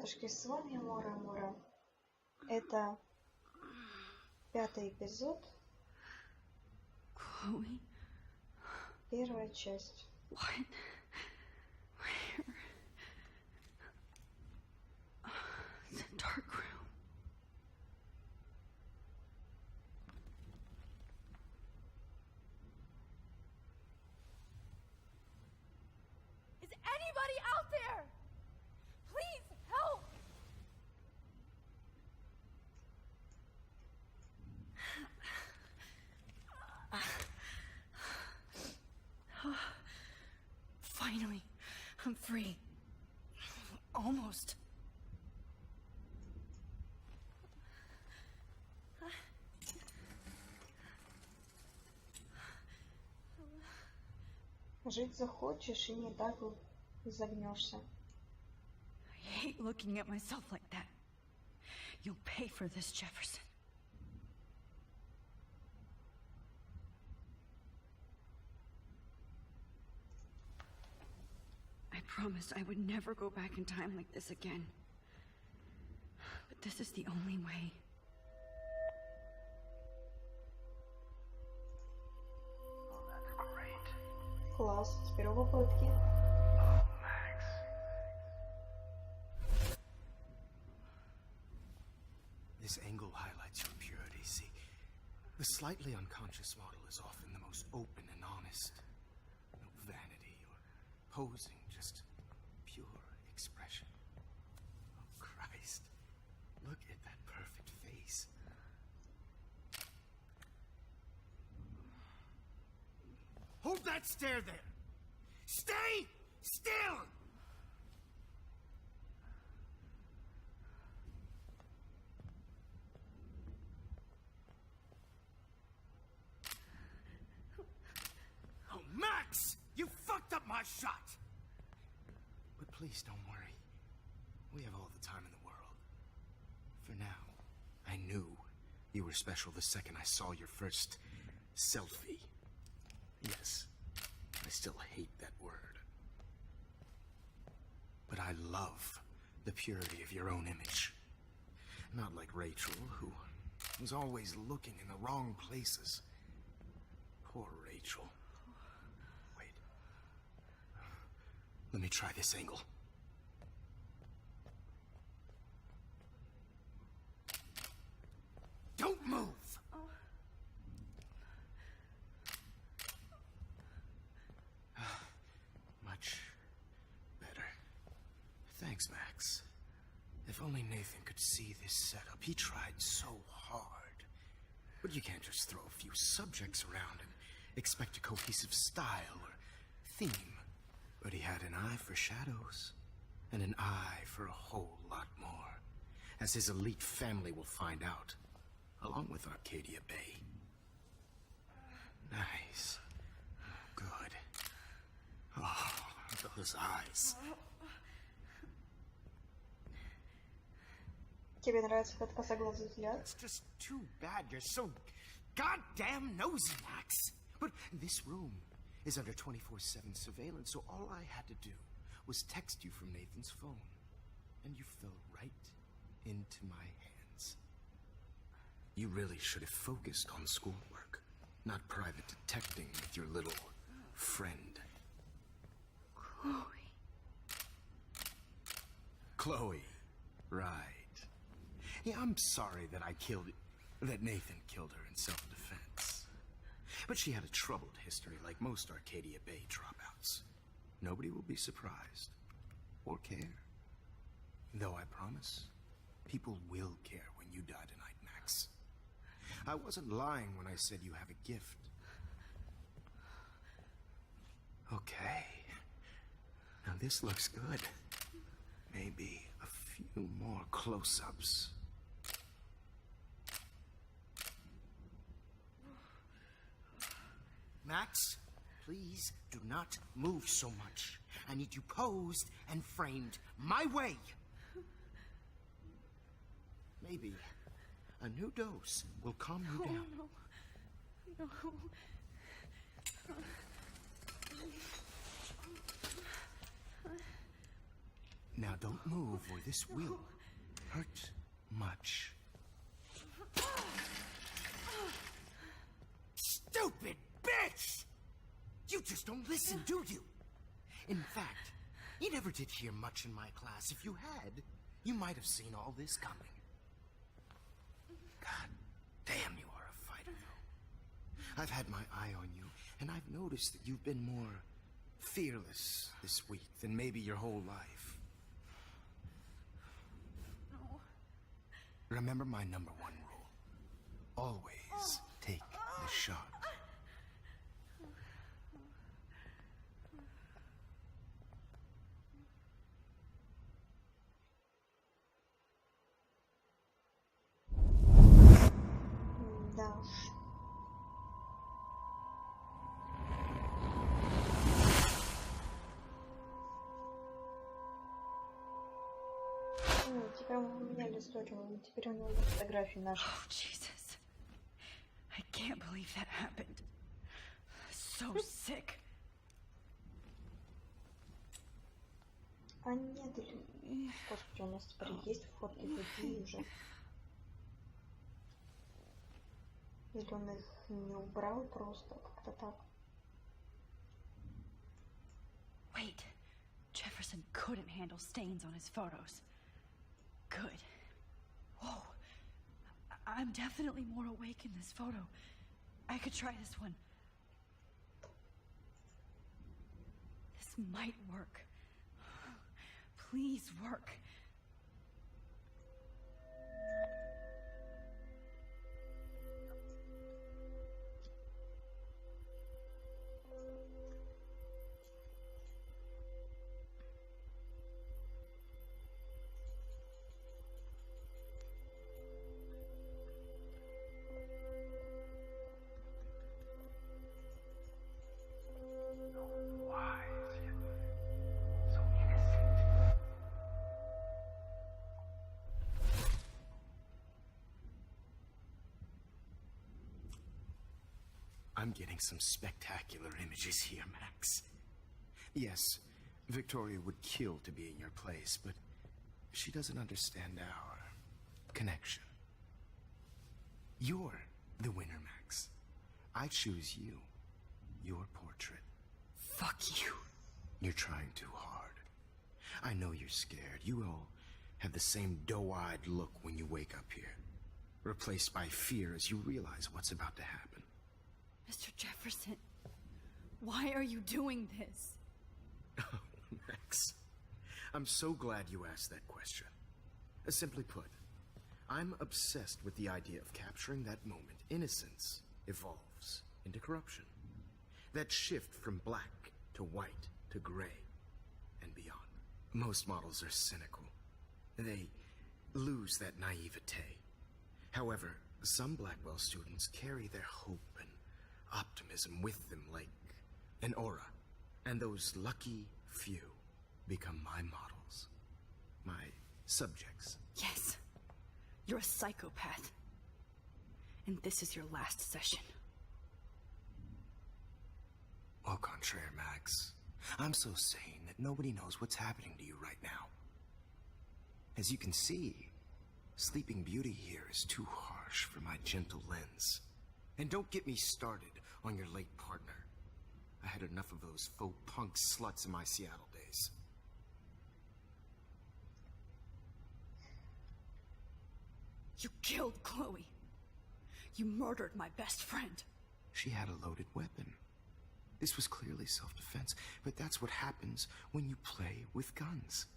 Ребятушки, с вами Mora-Mora. Это 5-й эпизод. Chloe? Первая часть. What? Where? It's a dark room. Is anybody out there? Please help! Finally, I'm free. Almost. Жить захочешь и не так загнешься. I hate looking at myself like that. You'll pay for this, Jefferson. I promised I would never go back in time like this again. But this is the only way. Oh, that's great. Класс, с первой попытки. Oh, Max. This angle highlights your purity, see? The slightly unconscious model is often the most open and honest. No vanity or posing, just pure expression. Oh, Christ. Look at that perfect face. Hold that stare there! Stay still! Oh, Max! You fucked up my shot! But please don't worry. We have all the time in the world. For now, I knew you were special the second I saw your first selfie. Yes, I still hate that word. But I love the purity of your own image. Not like Rachel, who was always looking in the wrong places. Poor Rachel. Wait. Let me try this angle. Don't move! Much better. Thanks, Max. If only Nathan could see this setup. He tried so hard. But you can't just throw a few subjects around and expect a cohesive style or theme. But he had an eye for shadows, and an eye for a whole lot more, as his elite family will find out, along with Arcadia Bay. Nice. Good. Oh, those eyes. Тебе нравится этот косоглазый взгляд? It's just too bad you're so goddamn nosy, Max. But this room is under 24/7 surveillance, so all I had to do was text you from Nathan's phone. And you fell right into my hands. You really should have focused on schoolwork, not private detecting with your little friend. Chloe. Chloe. Right. Yeah, I'm sorry that Nathan killed her in self-defense. But she had a troubled history like most Arcadia Bay dropouts. Nobody will be surprised. Or care. Though I promise, people will care when you die tonight, Max. I wasn't lying when I said you have a gift. Okay. Now this looks good. Maybe a few more close-ups. Max, please do not move so much. I need you posed and framed my way. Maybe a new dose will calm you down. No. Now don't move or this will hurt much. Stupid bitch! You just don't listen, do you? In fact, you never did hear much in my class. If you had, you might have seen all this coming. God damn, you are a fighter, though. I've had my eye on you, and I've noticed that you've been more fearless this week than maybe your whole life. No. Remember my #1 rule. Always take the shot. Да уж. Теперь мы поменяли историю. Теперь у него фотографии наши. Oh, Jesus. I can't believe that happened. So sick. А нет, или... Господи, у нас теперь есть фотки такие уже. Или он их не убрал просто, как-то так. Wait. Jefferson couldn't handle stains on his photos. Good. Whoa. I'm definitely more awake in this photo. I could try this one. This might work. Please work. Wise yet so innocent. I'm getting some spectacular images here, Max. Yes, Victoria would kill to be in your place, but she doesn't understand our connection. You're the winner, Max. I choose you. Your portrait. Fuck you. You're trying too hard. I know you're scared. You all have the same doe-eyed look when you wake up here, replaced by fear as you realize what's about to happen. Mr. Jefferson, why are you doing this? Oh, Max, I'm so glad you asked that question. Simply put, I'm obsessed with the idea of capturing that moment. Innocence evolves into corruption. That shift from black to white to gray and beyond. Most models are cynical. They lose that naivete. However, some Blackwell students carry their hope and optimism with them like an aura. And those lucky few become my models. My subjects. Yes. You're a psychopath. And this is your last session. Au contraire, Max. I'm so sane that nobody knows what's happening to you right now. As you can see, Sleeping Beauty here is too harsh for my gentle lens. And don't get me started on your late partner. I had enough of those faux punk sluts in my Seattle days. You killed Chloe. You murdered my best friend. She had a loaded weapon. This was clearly self-defense, but that's what happens when you play with guns.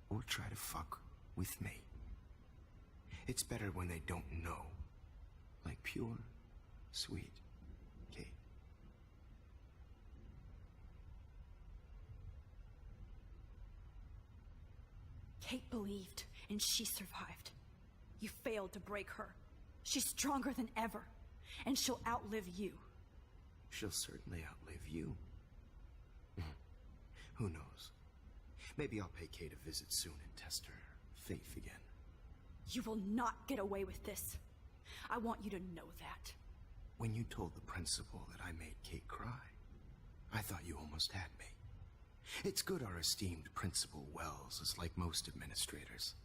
Or try to fuck with me. It's better when they don't know. Like pure, sweet Kate. Kate believed, and she survived. You failed to break her. She's stronger than ever, and she'll outlive you. She'll certainly outlive you. Who knows? Maybe I'll pay Kate a visit soon and test her faith again. You will not get away with this. I want you to know that. When you told the principal that I made Kate cry, I thought you almost had me. It's good our esteemed Principal Wells is like most administrators.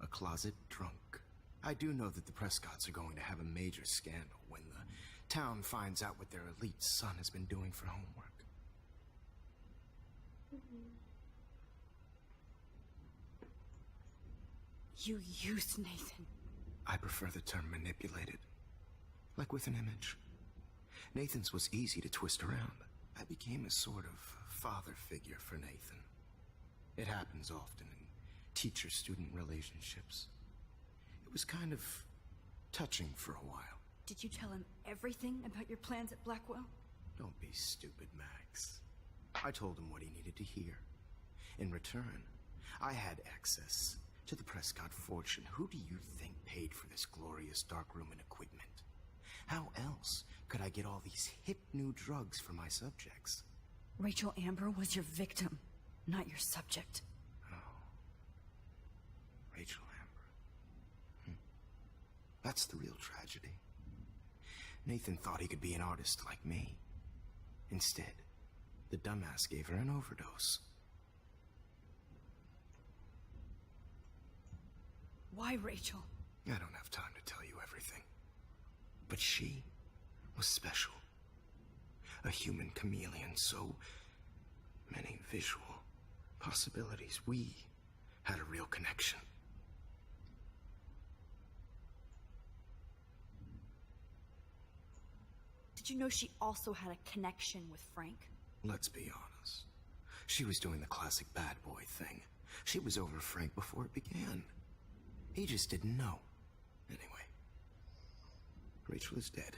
A closet drunk. I do know that the Prescotts are going to have a major scandal when the town finds out what their elite son has been doing for homework. You used Nathan. I prefer the term manipulated. Like with an image. Nathan's was easy to twist around. I became a sort of father figure for Nathan. It happens often in teacher-student relationships. It was kind of touching for a while. Did you tell him everything about your plans at Blackwell? Don't be stupid, Max. I told him what he needed to hear. In return, I had access to the Prescott fortune. Who do you think paid for this glorious darkroom and equipment? How else could I get all these hip new drugs for my subjects? Rachel Amber was your victim, not your subject. Oh. Rachel Amber. That's the real tragedy. Nathan thought he could be an artist like me. Instead, the dumbass gave her an overdose. Why Rachel? I don't have time to tell you everything. But she was special. A human chameleon, so many visual possibilities. We had a real connection. Did you know she also had a connection with Frank? Let's be honest. She was doing the classic bad boy thing. She was over Frank before it began. He just didn't know. Anyway, Rachel is dead.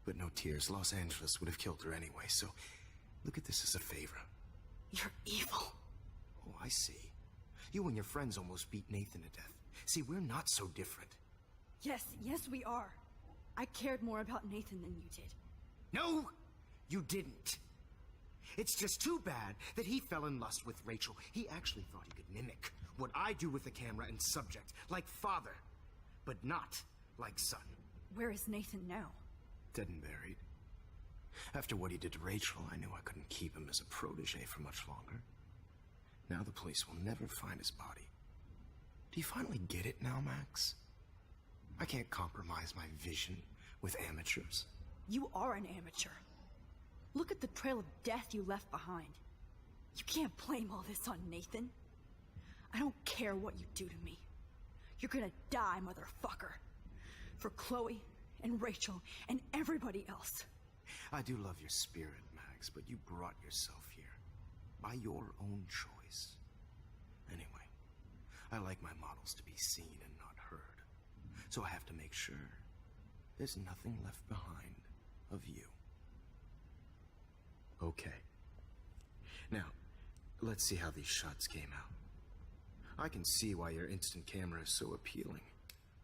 But no tears. Los Angeles would have killed her anyway, so look at this as a favor. You're evil. Oh, I see. You and your friends almost beat Nathan to death. See, we're not so different. Yes, we are. I cared more about Nathan than you did. No, you didn't. It's just too bad that he fell in lust with Rachel. He actually thought he could mimic what I do with the camera and subject, like father, but not like son. Where is Nathan now? Dead and buried. After what he did to Rachel, I knew I couldn't keep him as a protege for much longer. Now the police will never find his body. Do you finally get it now, Max? I can't compromise my vision with amateurs. You are an amateur. Look at the trail of death you left behind. You can't blame all this on Nathan. I don't care what you do to me. You're gonna die, motherfucker. For Chloe and Rachel and everybody else. I do love your spirit, Max, but you brought yourself here. By your own choice. Anyway, I like my models to be seen and not heard. So I have to make sure there's nothing left behind of you. Okay. Now, let's see how these shots came out. I can see why your instant camera is so appealing.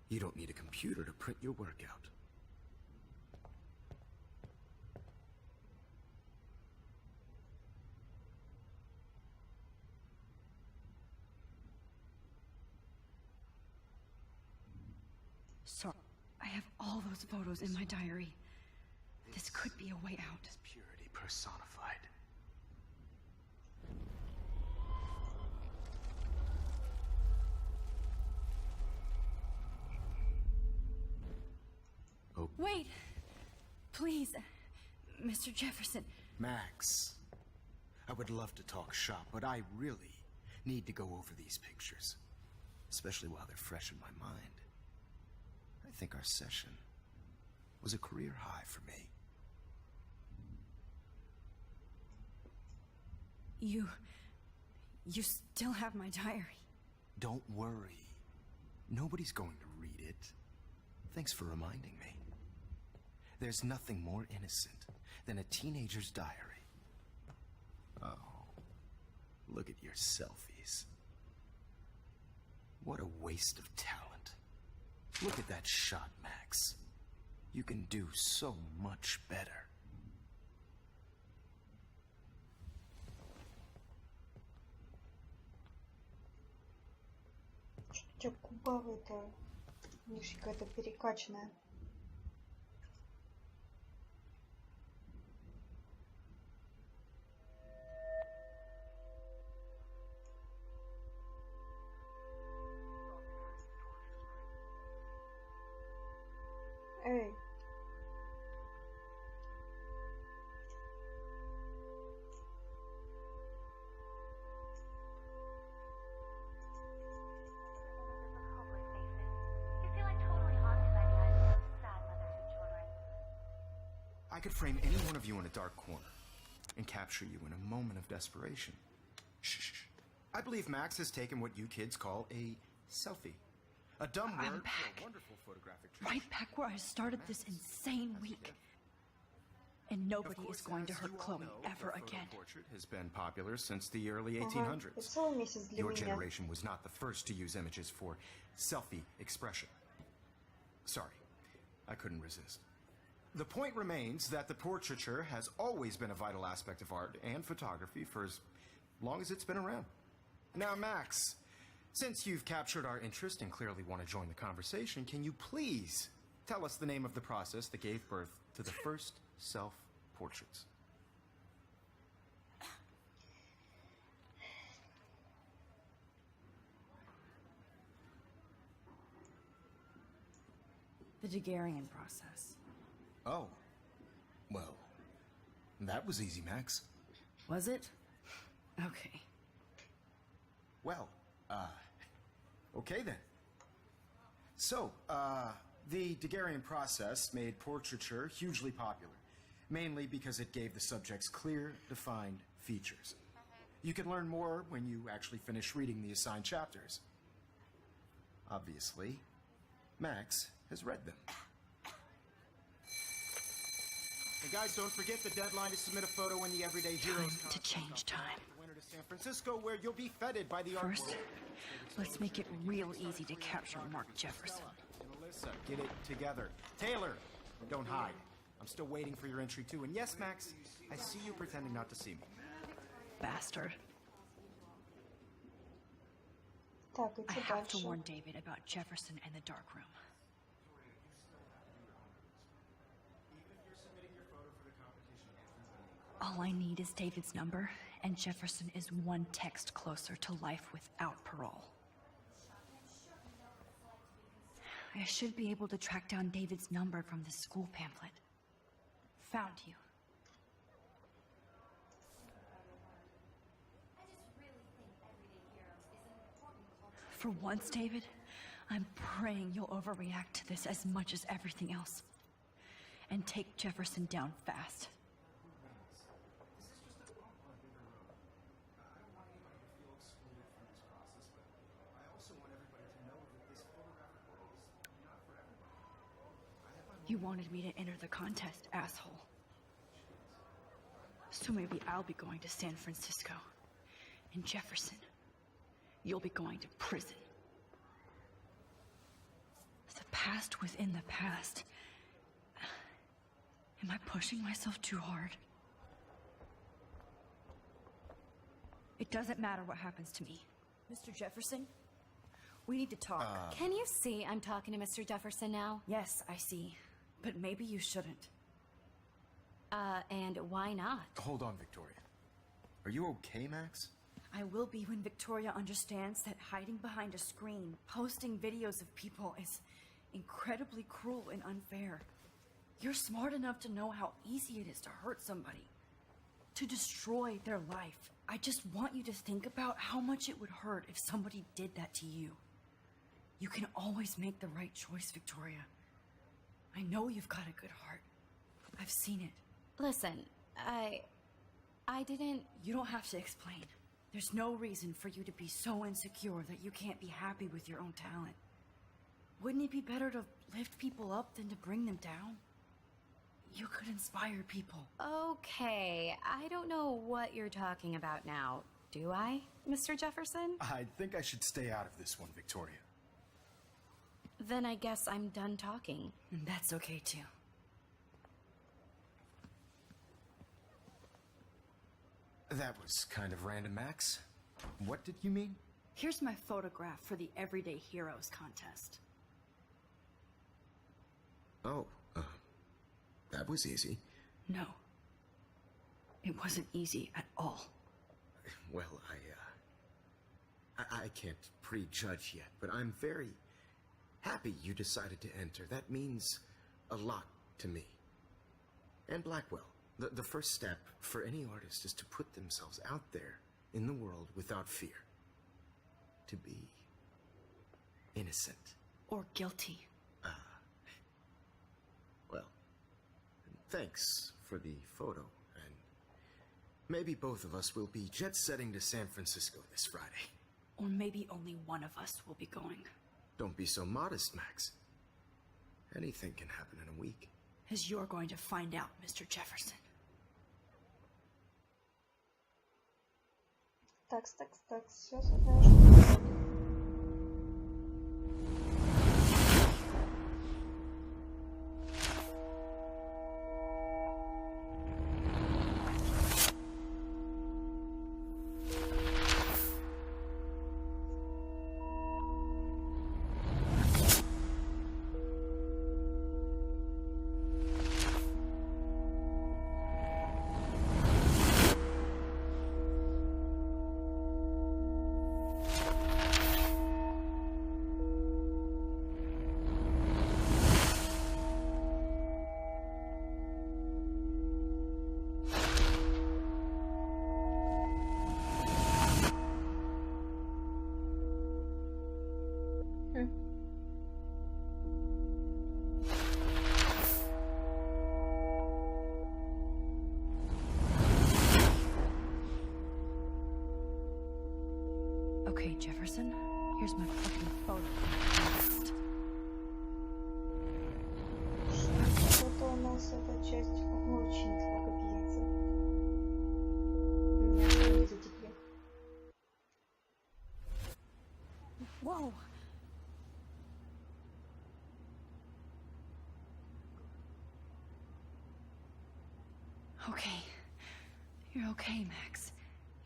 You don't need a computer to print your work out. So, I have all those photos in my diary. This could be a way out. It's purity personified. Oh. Wait! Please, Mr. Jefferson. Max, I would love to talk shop, but I really need to go over these pictures. Especially while they're fresh in my mind. I think our session was a career high for me. You still have my diary. Don't worry. Nobody's going to read it. Thanks for reminding me. There's nothing more innocent than a teenager's diary. Oh, look at your selfies. What a waste of talent. Look at that shot, Max. You can do so much better. Что у тебя губавая-то? Видишь, какая-то перекачанная. could frame any one of you in a dark corner and capture you in a moment of desperation. Shh. I believe Max has taken what you kids call a selfie. A dumb I'm word back. for a wonderful photographic trick. Right back where I started this insane week. And Of nobody course, is going to as hurt you all Chloe know, ever the photo again. portrait has been popular since the early Ага, 1800s. это целый месяц для Your меня. generation was not the first to use images for selfie expression. Sorry, I couldn't resist. The point remains that the portraiture has always been a vital aspect of art and photography for as long as it's been around. Now, Max, since you've captured our interest and clearly want to join the conversation, can you please tell us the name of the process that gave birth to the first self-portraits? The Daguerrean process. Oh, well, that was easy, Max. Was it? Okay. Well, okay then. So, the Daguerrean process made portraiture hugely popular, mainly because it gave the subjects clear, defined features. You can learn more when you actually finish reading the assigned chapters. Obviously, Max has read them. And guys, don't forget the deadline to submit a photo in the Everyday Heroes Time to change time. Winter to San Francisco, where you'll be feted by the art First, world. let's make it real easy to capture Mark Jefferson. And Alyssa, get it together. Taylor, don't hide. I'm still waiting for your entry too. And yes, Max, I see you pretending not to see me. Bastard. Так, I идти have to дальше. warn David about Jefferson and the dark room. All I need is David's number, and Jefferson is one text closer to life without parole. I should be able to track down David's number from the school pamphlet. Found you. For once, David, I'm praying you'll overreact to this as much as everything else. And take Jefferson down fast. You wanted me to enter the contest, asshole. So maybe I'll be going to San Francisco. And Jefferson, you'll be going to prison. The past within the past. Am I pushing myself too hard? It doesn't matter what happens to me. Mr. Jefferson, we need to talk. Can you see I'm talking to Mr. Jefferson now? Yes, I see. But maybe you shouldn't. And why not? Hold on, Victoria. Are you okay, Max? I will be when Victoria understands that hiding behind a screen, posting videos of people is incredibly cruel and unfair. You're smart enough to know how easy it is to hurt somebody, to destroy their life. I just want you to think about how much it would hurt if somebody did that to you. You can always make the right choice, Victoria. I know you've got a good heart. I've seen it. Listen, I didn't... You don't have to explain. There's no reason for you to be so insecure that you can't be happy with your own talent. Wouldn't it be better to lift people up than to bring them down? You could inspire people. Okay, I don't know what you're talking about now. Do I, Mr. Jefferson? I think I should stay out of this one, Victoria. Then I guess I'm done talking. And that's okay too. That was kind of random, Max. What did you mean? Here's my photograph for the Everyday Heroes contest. Oh, that was easy. No. It wasn't easy at all. Well, I can't prejudge yet, but I'm very happy you decided to enter. That means a lot to me. And Blackwell. The first step for any artist is to put themselves out there in the world without fear. To be innocent. Or guilty. Well, thanks for the photo, and maybe both of us will be jet-setting to San Francisco this Friday. Or maybe only one of us will be going. Don't be so modest, Max. Anything can happen in a week. As you're going to find out, Mr. Jefferson. Такс, все сюда. Okay, Jefferson, here's my fucking photo. Что-то у нас эта часть очень долго длится. У меня ноги затекли. Whoa! Okay. You're okay, Max.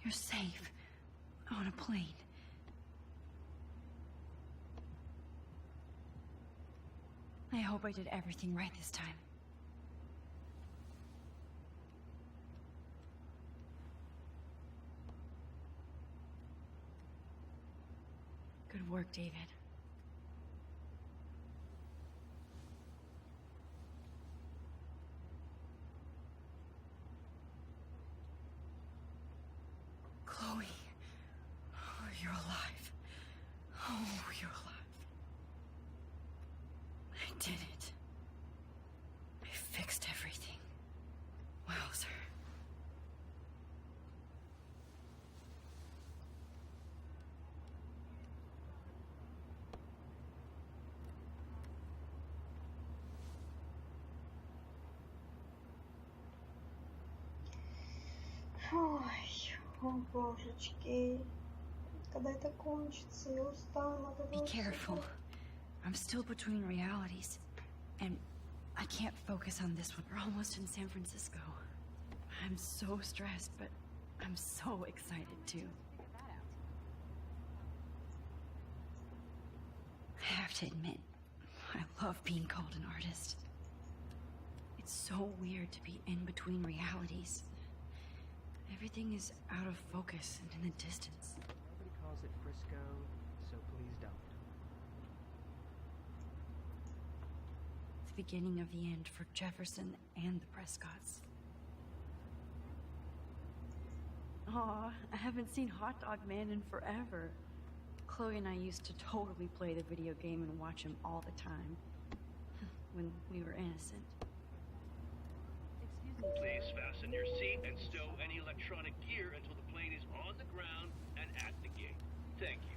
You're safe. On a plane. I hope I did everything right this time. Good work, David. Chloe. Oh, you're alive. Oh, you're alive. I did it. I fixed everything. Wowzer. Ой, о божечки. Когда это кончится, я устала. Be careful. I'm still between realities, and I can't focus on this one. We're almost in San Francisco. I'm so stressed, but I'm so excited too. I have to admit, I love being called an artist. It's so weird to be in between realities. Everything is out of focus and in the distance. Nobody calls it Frisco, so please don't. The beginning of the end for Jefferson and the Prescotts. Aw, I haven't seen Hot Dog Man in forever. Chloe and I used to totally play the video game and watch him all the time. When we were innocent. Please fasten your seat and stow any electronic gear until the plane is on the ground and at the gate. Thank you.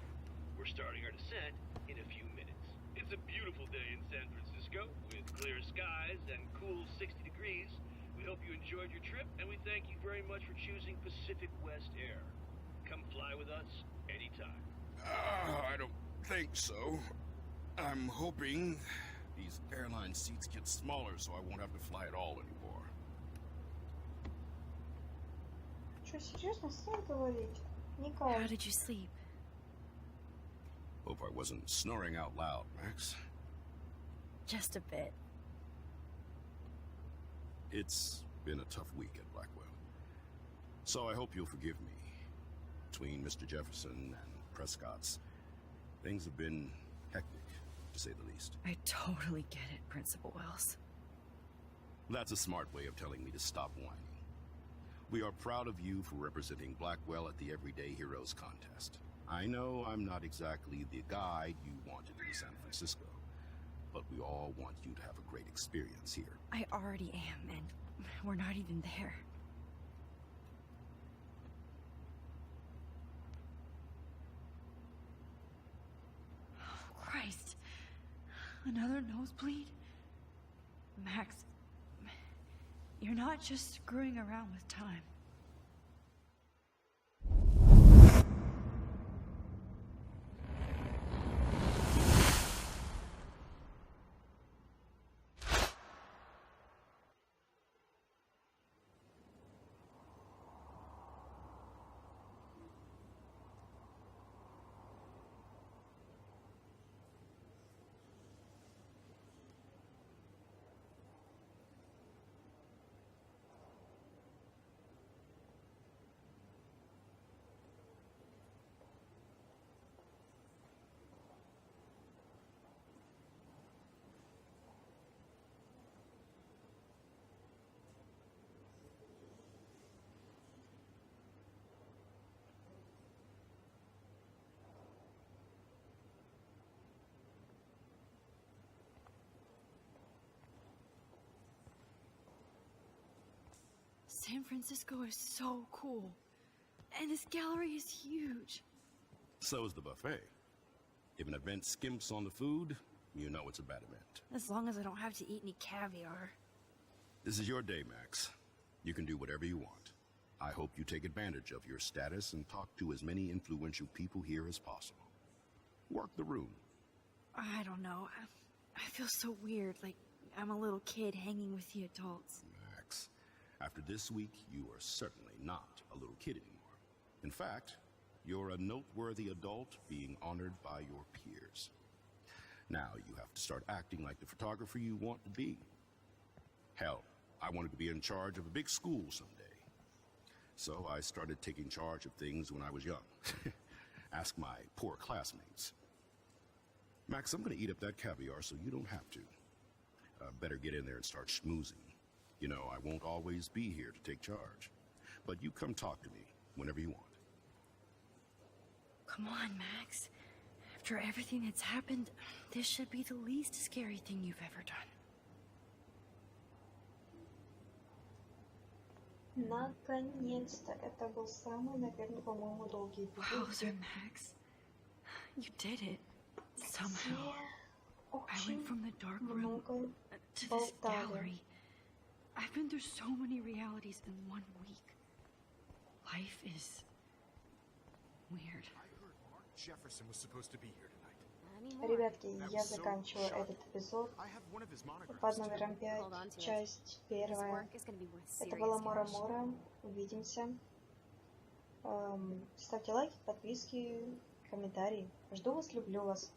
We're starting our descent in a few minutes. It's a beautiful day in San Francisco with clear skies and cool 60 degrees. We hope you enjoyed your trip, and we thank you very much for choosing Pacific West Air. Come fly with us anytime. I don't think so. I'm hoping these airline seats get smaller so I won't have to fly at all anymore. Что, серьезно, с ним говорить? How Никак. did you sleep? Hope I wasn't snoring out loud, Max. Just a bit. It's been a tough week at Blackwell. So I hope you'll forgive me. Between Mr. Jefferson and Prescott's, things have been hectic, to say the least. I totally get it, Principal Wells. That's a smart way of telling me to stop whining. We are proud of you for representing Blackwell at the Everyday Heroes contest. I know I'm not exactly the guide you wanted in San Francisco, but we all want you to have a great experience here. I already am, and we're not even there. Oh, Christ. Another nosebleed? Max, you're not just screwing around with time. San Francisco is so cool. And this gallery is huge. So is the buffet. If an event skimps on the food, you know it's a bad event. As long as I don't have to eat any caviar. This is your day, Max. You can do whatever you want. I hope you take advantage of your status and talk to as many influential people here as possible. Work the room. I don't know. I feel so weird, like I'm a little kid hanging with the adults. Max, after this week, you are certainly not a little kid anymore. In fact, you're a noteworthy adult being honored by your peers. Now you have to start acting like the photographer you want to be. Hell, I wanted to be in charge of a big school someday. So I started taking charge of things when I was young. Ask my poor classmates. Max, I'm gonna eat up that caviar so you don't have to. Better get in there and start schmoozing. You know, I won't always be here to take charge. But you come talk to me whenever you want. Come on, Max. After everything that's happened, this should be the least scary thing you've ever done. Наконец-то. Это был самый, наверное, по-моему, долгий эпизод. Wowzer, Max. You did it. Somehow. I went from the dark room to this gallery. I've been through so many realities in 1 week. Life is weird. I heard Mark Jefferson was supposed to be here tonight. Ребятки, я заканчиваю этот эпизод I have one of his monographs. под номером 5, часть 1. Это была Mora-Mora. Увидимся. Ставьте лайки, подписки, комментарии. Жду вас, люблю вас.